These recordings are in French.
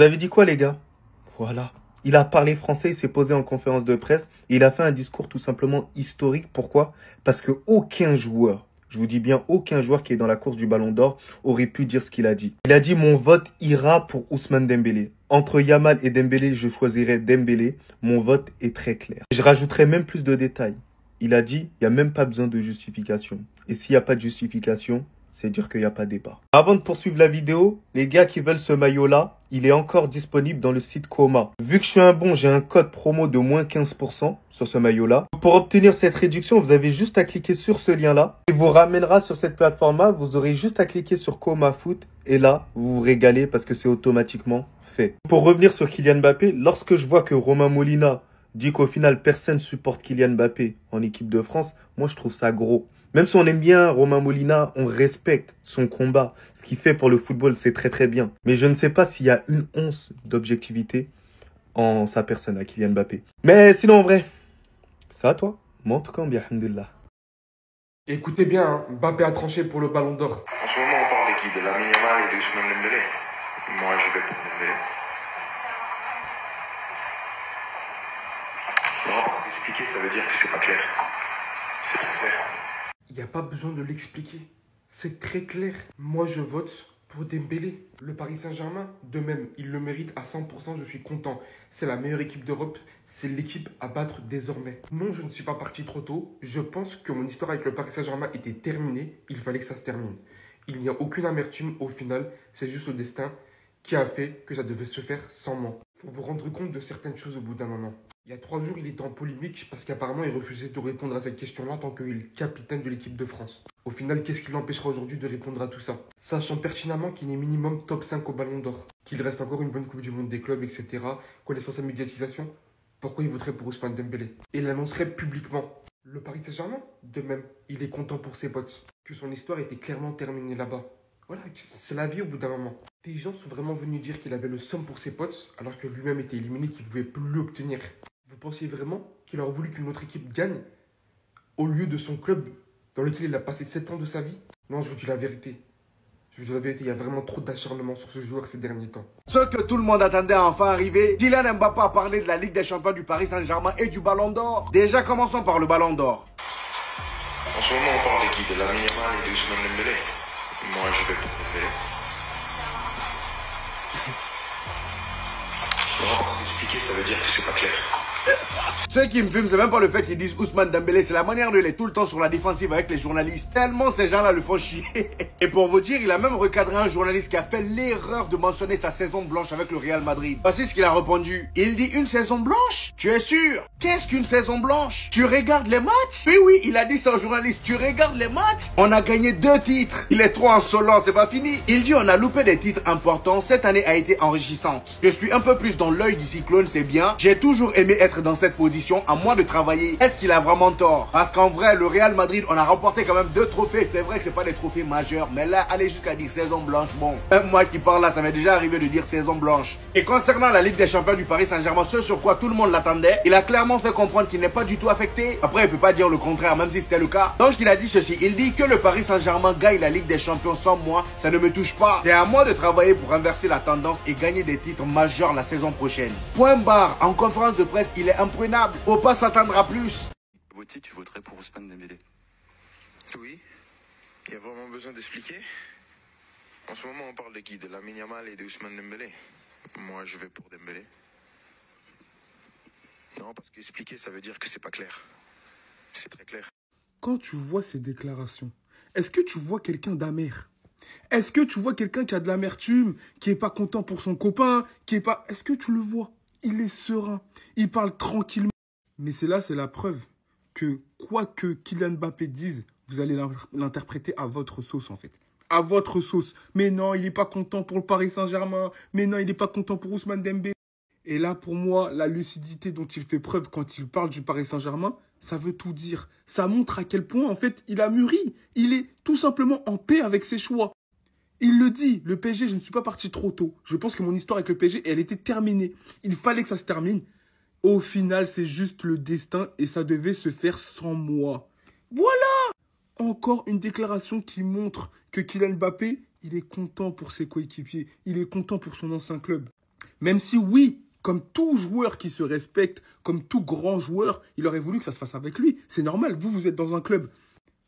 Vous avez dit quoi, les gars? Voilà. Il a parlé français, il s'est posé en conférence de presse. Et il a fait un discours tout simplement historique. Pourquoi? Parce que aucun joueur, je vous dis bien aucun joueur qui est dans la course du Ballon d'Or aurait pu dire ce qu'il a dit. Il a dit: mon vote ira pour Ousmane Dembélé. Entre Yamal et Dembélé, je choisirai Dembélé. Mon vote est très clair. Je rajouterai même plus de détails. Il a dit: il n'y a même pas besoin de justification. Et s'il n'y a pas de justification, c'est dire qu'il n'y a pas de débat. Avant de poursuivre la vidéo, les gars qui veulent ce maillot-là, il est encore disponible dans le site Coma. Vu que je suis un bon, j'ai un code promo de moins 15% sur ce maillot-là. Pour obtenir cette réduction, vous avez juste à cliquer sur ce lien-là. Il vous ramènera sur cette plateforme-là. Vous aurez juste à cliquer sur Coma Foot. Et là, vous vous régalez parce que c'est automatiquement fait. Pour revenir sur Kylian Mbappé, lorsque je vois que Romain Molina dit qu'au final, personne supporte Kylian Mbappé en équipe de France, moi, je trouve ça gros. Même si on aime bien Romain Molina, on respecte son combat. Ce qu'il fait pour le football, c'est très très bien. Mais je ne sais pas s'il y a une once d'objectivité en sa personne, à Kylian Mbappé. Mais sinon, en vrai, c'est à toi. Moi, en tout cas, bien, alhamdoulilah. Écoutez bien, hein, Mbappé a tranché pour le Ballon d'Or. En ce moment, on parle de qui? De Lamine Yamal et de Ousmane Dembélé. Moi, je vais pour Dembélé. Non, pour expliquer, ça veut dire que c'est pas clair. C'est très clair. Il n'y a pas besoin de l'expliquer. C'est très clair. Moi, je vote pour Dembélé. Le Paris Saint-Germain, de même, il le mérite à 100%, je suis content. C'est la meilleure équipe d'Europe. C'est l'équipe à battre désormais. Non, je ne suis pas parti trop tôt. Je pense que mon histoire avec le Paris Saint-Germain était terminée. Il fallait que ça se termine. Il n'y a aucune amertume au final. C'est juste le destin qui a fait que ça devait se faire sans moi. Il faut vous rendre compte de certaines choses au bout d'un moment. Il y a 3 jours, il était en polémique parce qu'apparemment, il refusait de répondre à cette question-là tant qu'il est capitaine de l'équipe de France. Au final, qu'est-ce qui l'empêchera aujourd'hui de répondre à tout ça? Sachant pertinemment qu'il est minimum top 5 au Ballon d'Or, qu'il reste encore une bonne Coupe du Monde des clubs, etc. Connaissant sa médiatisation, pourquoi il voterait pour Ousmane Dembélé? Et l'annoncerait publiquement. Le Paris Saint-Germain, de même, il est content pour ses potes, que son histoire était clairement terminée là-bas. Voilà, c'est la vie au bout d'un moment. Des gens sont vraiment venus dire qu'il avait le somme pour ses potes, alors que lui-même était éliminé, qu'il ne pouvait plus l'obtenir. Vous pensiez vraiment qu'il aurait voulu qu'une autre équipe gagne au lieu de son club dans lequel il a passé 7 ans de sa vie? Non, je vous dis la vérité. Je vous dis la vérité, il y a vraiment trop d'acharnement sur ce joueur ces derniers temps. Ce que tout le monde attendait à enfin arriver, Kylian Mbappé a parlé de la Ligue des Champions du Paris Saint-Germain et du Ballon d'Or. Déjà, commençons par le Ballon d'Or. En ce moment, on parle de qui? De Lamine Yamal et de Ousmane Dembélé. Moi, je vais pour Dembélé. Non, pour expliquer, ça veut dire que c'est pas clair. Ce qui me fume, c'est même pas le fait qu'ils disent Ousmane Dembélé, c'est la manière de l'être tout le temps sur la défensive avec les journalistes. Tellement ces gens-là le font chier. Et pour vous dire, il a même recadré un journaliste qui a fait l'erreur de mentionner sa saison blanche avec le Real Madrid. Voici ce qu'il a répondu. Il dit: une saison blanche? Tu es sûr? Qu'est-ce qu'une saison blanche? Tu regardes les matchs? Oui, oui, il a dit ça au journaliste. Tu regardes les matchs? On a gagné 2 titres. Il est trop insolent, c'est pas fini. Il dit: on a loupé des titres importants. Cette année a été enrichissante. Je suis un peu plus dans l'œil du cyclone, c'est bien. J'ai toujours aimé être dans cette position, à moi de travailler. Est-ce qu'il a vraiment tort? Parce qu'en vrai, le Real Madrid, on a remporté quand même 2 trophées. C'est vrai que c'est pas des trophées majeurs, mais là, aller jusqu'à dire saison blanche, bon. Moi qui parle là, ça m'est déjà arrivé de dire saison blanche. Et concernant la Ligue des Champions du Paris Saint-Germain, ce sur quoi tout le monde l'attendait, il a clairement fait comprendre qu'il n'est pas du tout affecté. Après, il peut pas dire le contraire, même si c'était le cas. Donc, il a dit ceci. Il dit que le Paris Saint-Germain gagne la Ligue des Champions sans moi, ça ne me touche pas. C'est à moi de travailler pour inverser la tendance et gagner des titres majeurs la saison prochaine. Point barre. En conférence de presse, il est imprenable. Faut pas s'attendre à plus. Voter, tu voterais pour Ousmane Dembélé? Oui. Il y a vraiment besoin d'expliquer? En ce moment, on parle de qui? De Lamine Yamal et de Ousmane Dembélé. Moi, je vais pour Dembélé. Non, parce qu'expliquer, ça veut dire que c'est pas clair. C'est très clair. Quand tu vois ces déclarations, est-ce que tu vois quelqu'un d'amer? Est-ce que tu vois quelqu'un qui a de l'amertume, qui est pas content pour son copain, qui est pas... Est-ce que tu le vois? Il est serein, il parle tranquillement. Mais c'est la preuve que quoi que Kylian Mbappé dise, vous allez l'interpréter à votre sauce en fait. À votre sauce. Mais non, il n'est pas content pour le Paris Saint-Germain. Mais non, il n'est pas content pour Ousmane Dembélé. Et là, pour moi, la lucidité dont il fait preuve quand il parle du Paris Saint-Germain, ça veut tout dire. Ça montre à quel point, en fait, il a mûri. Il est tout simplement en paix avec ses choix. Il le dit, le PSG, je ne suis pas parti trop tôt. Je pense que mon histoire avec le PSG, elle était terminée. Il fallait que ça se termine. Au final, c'est juste le destin et ça devait se faire sans moi. Voilà! Encore une déclaration qui montre que Kylian Mbappé, il est content pour ses coéquipiers. Il est content pour son ancien club. Même si, oui, comme tout joueur qui se respecte, comme tout grand joueur, il aurait voulu que ça se fasse avec lui. C'est normal, vous êtes dans un club.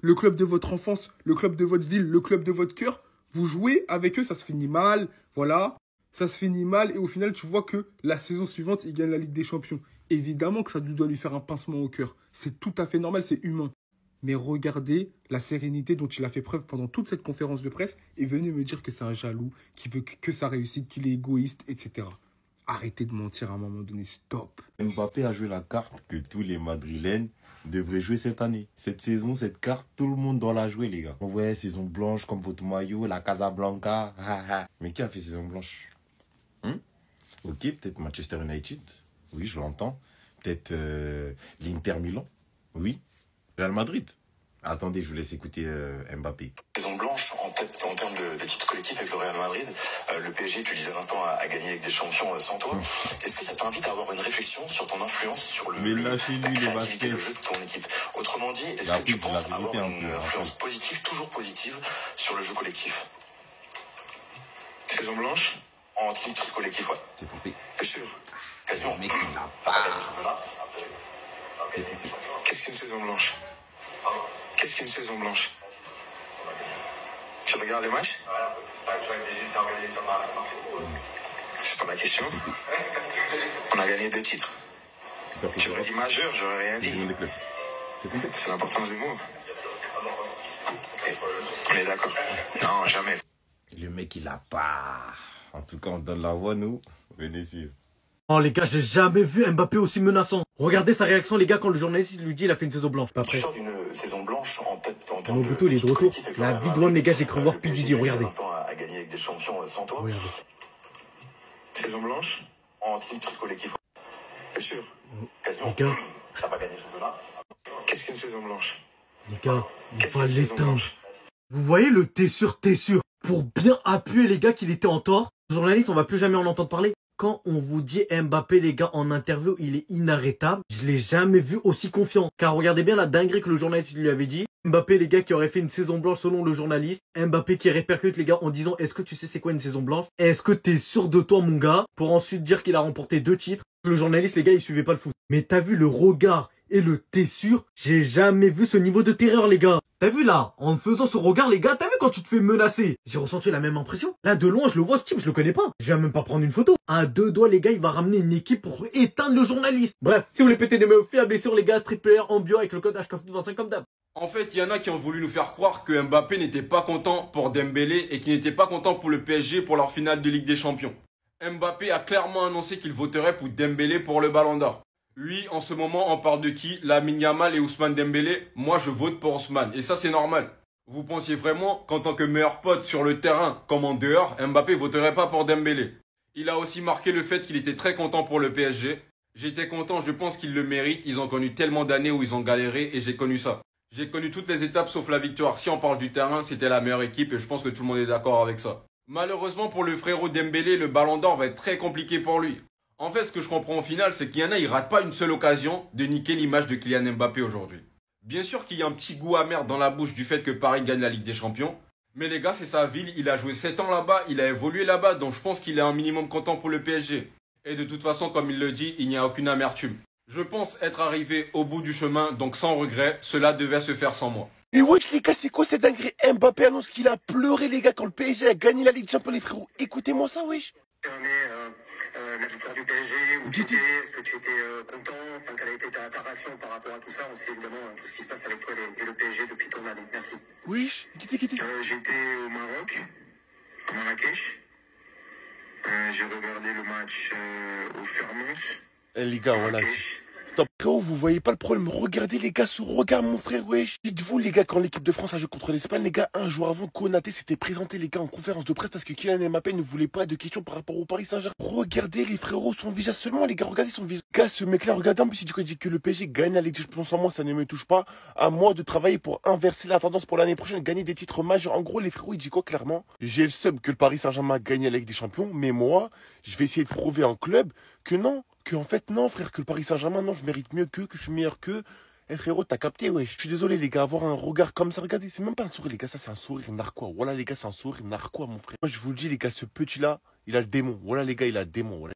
Le club de votre enfance, le club de votre ville, le club de votre cœur. Vous jouez avec eux, ça se finit mal, voilà. Ça se finit mal et au final, tu vois que la saison suivante, il gagne la Ligue des Champions. Évidemment que ça doit lui faire un pincement au cœur. C'est tout à fait normal, c'est humain. Mais regardez la sérénité dont il a fait preuve pendant toute cette conférence de presse et venez me dire que c'est un jaloux, qui veut que ça réussite, qu'il est égoïste, etc. Arrêtez de mentir à un moment donné, stop. Mbappé a joué la carte que tous les Madrilènes devraient jouer cette année. Cette saison, cette carte, tout le monde doit la jouer, les gars. Ouais, saison blanche comme votre maillot, la Casablanca. Mais qui a fait saison blanche? Ok, peut-être Manchester United. Oui, je l'entends. Peut-être l'Inter Milan. Oui. Real Madrid. Attendez, je vous laisse écouter Mbappé. Saison blanche en tête en termes de titres collectifs avec le Real Madrid. Le PSG, tu le disais à l'instant, a gagné avec des champions sans toi. Est-ce que ça t'invite à avoir une réflexion sur ton influence sur la créativité, le jeu de ton équipe? Autrement dit, est-ce que tu penses avoir une influence positive, toujours positive, sur le jeu collectif? Saison blanche en titre collectif, ouais. C'est pompé. T'es sûr? Quasiment. Mec, il n'a pas. Qu'est-ce qu'une saison blanche? Qu'est-ce qu'une saison blanche? Tu regardes les matchs? C'est pas la question. On a gagné 2 titres. Tu aurais dit majeur, j'aurais rien dit. C'est l'importance du mot. On est d'accord? Non, jamais. Le mec, il a pas. En tout cas, on donne la voix, nous. Venez suivre. Oh les gars, j'ai jamais vu Mbappé aussi menaçant. Regardez sa réaction les gars quand le journaliste lui dit il a fait une saison blanche. Pas prêt. Sur une saison blanche en tête en Mon Bouto il est de retour. La vie de l'homme les gars, j'ai cru voir P. regardez. A gagné avec des champions sans toi. Regardez. Saison blanche en titre collectif. T'es sûr? Quasiment. Les gars. T'as pas gagné le championnat? Qu'est-ce qu'une saison blanche? Les gars, il va l'éteindre. Vous voyez le t'es sûr. Pour bien appuyer les gars qu'il était en tort. Le journaliste, on va plus jamais en entendre parler. Quand on vous dit Mbappé, les gars, en interview, il est inarrêtable. Je l'ai jamais vu aussi confiant. Car regardez bien la dinguerie que le journaliste lui avait dit. Mbappé, les gars, qui aurait fait une saison blanche selon le journaliste. Mbappé qui répercute, les gars, en disant, est-ce que tu sais c'est quoi une saison blanche? Est-ce que t'es sûr de toi, mon gars? Pour ensuite dire qu'il a remporté 2 titres. Le journaliste, les gars, il suivait pas le foot. Mais t'as vu le regard et le t'es sûr? J'ai jamais vu ce niveau de terreur, les gars. T'as vu là, en faisant ce regard, les gars, t'as vu quand tu te fais menacer? J'ai ressenti la même impression. Là, de loin, je le vois, ce type, je le connais pas. Je vais même pas prendre une photo. À 2 doigts, les gars, il va ramener une équipe pour éteindre le journaliste. Bref, si vous voulez péter des maillots fiables et sur les gars, street player en bio avec le code HKFoot25 comme d'hab. En fait, il y en a qui ont voulu nous faire croire que Mbappé n'était pas content pour Dembélé et qu'il n'était pas content pour le PSG pour leur finale de Ligue des Champions. Mbappé a clairement annoncé qu'il voterait pour Dembélé pour le Ballon d'Or. Lui, en ce moment, on parle de qui? Lamine Yamal et Ousmane Dembélé. Moi, je vote pour Ousmane. Et ça, c'est normal. Vous pensiez vraiment qu'en tant que meilleur pote sur le terrain comme en dehors, Mbappé voterait pas pour Dembélé? Il a aussi marqué le fait qu'il était très content pour le PSG. J'étais content, je pense qu'il le mérite. Ils ont connu tellement d'années où ils ont galéré et j'ai connu ça. J'ai connu toutes les étapes sauf la victoire. Si on parle du terrain, c'était la meilleure équipe et je pense que tout le monde est d'accord avec ça. Malheureusement pour le frérot Dembélé, le Ballon d'Or va être très compliqué pour lui. En fait, ce que je comprends au final, c'est qu'il y en a, ils ratent pas une seule occasion de niquer l'image de Kylian Mbappé aujourd'hui. Bien sûr qu'il y a un petit goût amer dans la bouche du fait que Paris gagne la Ligue des Champions. Mais les gars, c'est sa ville, il a joué 7 ans là-bas, il a évolué là-bas, donc je pense qu'il est un minimum content pour le PSG. Et de toute façon, comme il le dit, il n'y a aucune amertume. Je pense être arrivé au bout du chemin, donc sans regret, cela devait se faire sans moi. Et wesh les gars, c'est quoi cette dinguerie? Mbappé annonce qu'il a pleuré les gars quand le PSG a gagné la Ligue des Champions les frérots. Écoutez-moi ça wesh. La victoire du PSG, où tu étais, est-ce que tu étais content, enfin, quelle a été ta réaction par rapport à tout ça? On sait évidemment tout ce qui se passe avec toi et le PSG depuis ton année. Merci. Wesh, quittez. J'étais au Maroc, à Marrakech. J'ai regardé le match au Fairmont. Eh les gars, voilà. Stop. Frérot, vous voyez pas le problème? Regardez les gars, ce regard mon frère, wesh. Dites-vous les gars, quand l'équipe de France a joué contre l'Espagne, les gars, un jour avant, Konaté s'était présenté les gars en conférence de presse parce que Kylian Mbappé ne voulait pas de questions par rapport au Paris Saint-Germain. Regardez les frérots, son visage seulement les gars, regardez son visage. Gars, ce mec là, regardez en plus il dit que le PSG gagne la Ligue des Champions sans moi, ça ne me touche pas. À moi de travailler pour inverser la tendance pour l'année prochaine, gagner des titres majeurs. En gros les frérots, il dit quoi clairement? J'ai le seum que le Paris Saint-Germain gagne la Ligue des Champions, mais moi, je vais essayer de prouver en club que non. Que en fait non frère, que le Paris Saint-Germain, non je mérite mieux que je suis meilleur que. Eh frérot, t'as capté ouais. Je suis désolé les gars, avoir un regard comme ça, regardez, c'est même pas un sourire les gars, ça c'est un sourire narquois. Voilà les gars, c'est un sourire narquois mon frère. Moi je vous le dis les gars, ce petit là, il a le démon. Voilà les gars, il a le démon. Voilà.